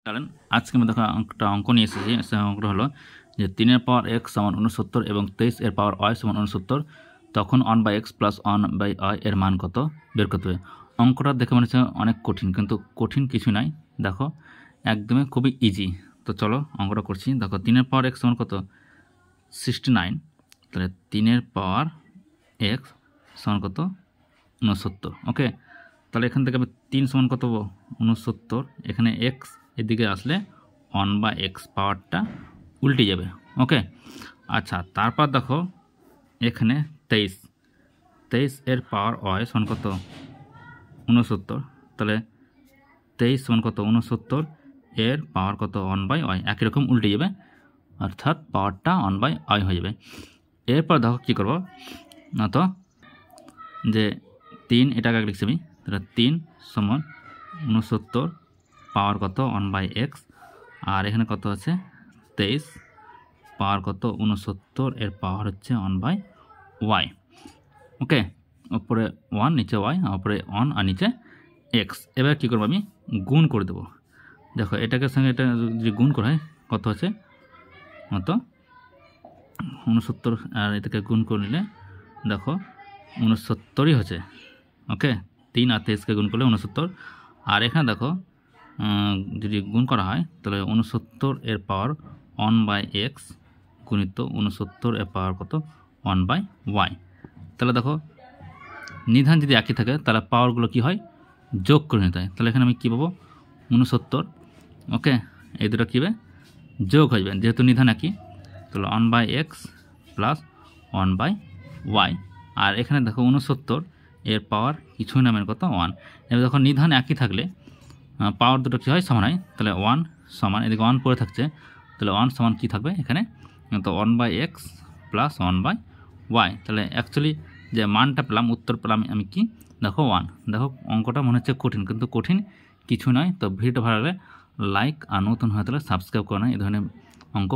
চলেন আজকে আমি দেখো একটা অঙ্ক নিয়ে এসেছি। সেই অঙ্কটা হলো যে 3 এর পাওয়ার x সমান 69 এবং 23 এর পাওয়ার y সমান 69, তখন 1/x প্লাস 1/y এর মান কত বের করতে হবে। অঙ্কটা দেখে মনে হচ্ছে অনেক কঠিন, কিন্তু কঠিন কিছু নাই, দেখো একদমই খুবই ইজি। তো চলো অঙ্কটা করছি। দেখো 3 এর পাওয়ার x সমান কত 69, তাহলে 3 এর পাওয়ার x সমান কত 69। ওকে, তাহলে এখান থেকে আমি 3 সমান কত পাবো 69, এখানে x এদিকে আসলে 1/x পাওয়ারটা উল্টে যাবে। ওকে, আচ্ছা তারপর দেখো এখানে 23 এর পাওয়ার y সমান কত 69, তাহলে 23 সমান কত 69 এর পাওয়ার কত 1/y, একই রকম উল্টে যাবে, অর্থাৎ পাওয়ারটা 1/y হয়ে যাবে। এরপর দেখো কী করবো না, তো যে 3 এটাকে লিখছি আমি, তাহলে 3 সমান 69 পাওয়ার কত 1/x, আর এখানে কত আছে 23 পাওয়ার কত 69 এর পাওয়ার হচ্ছে 1/y। ওকে, উপরে 1 নিচে y, উপরে 1 আর নিচে x। এবার কী করবো আমি গুণ করে দেবো। দেখো এটাকে সঙ্গে এটা যদি গুণ করা হয় কত আছে মতো 69, আর এটাকে গুণ করে নিলে দেখো 69ই হচ্ছে। ওকে, 3 আর 23কে গুণ করলে 69, আর এখানে দেখো যদি গুণ করা হয় তাহলে 69 এর পাওয়ার 1/x গুণিত 69 এর পাওয়ার কত 1/y। তাহলে দেখো নিধান যদি একই থাকে তাহলে পাওয়ারগুলো কি হয় যোগ করে নিতে হয়। তাহলে এখানে আমি কী পাবো 69। ওকে, এই দুটো কী হবে যোগ হয়ে যাবে, যেহেতু নিধান একই, তাহলে 1/x প্লাস 1/y। আর এখানে দেখো 69 এর পাওয়ার কিছুই নামের কত 1। এবার দেখো নিধান একই থাকলে পাওয়ার দুটো কী হয় সমান হয়, তাহলে 1 সমান, এদিকে 1 পড়ে থাকছে, তাহলে 1 সমান কী থাকবে এখানে তো 1/x প্লাস 1/y। তাহলে অ্যাকচুয়ালি যে মানটা পেলাম, উত্তর পেলাম আমি কি দেখো 1। দেখো অঙ্কটা মনে হচ্ছে কঠিন, কিন্তু কঠিন কিছু নয়। তো ভিডিওটা ভালো লাগলে লাইক, আর নতুন হয়ে তাহলে সাবস্ক্রাইব করে না, এই ধরনের অঙ্ক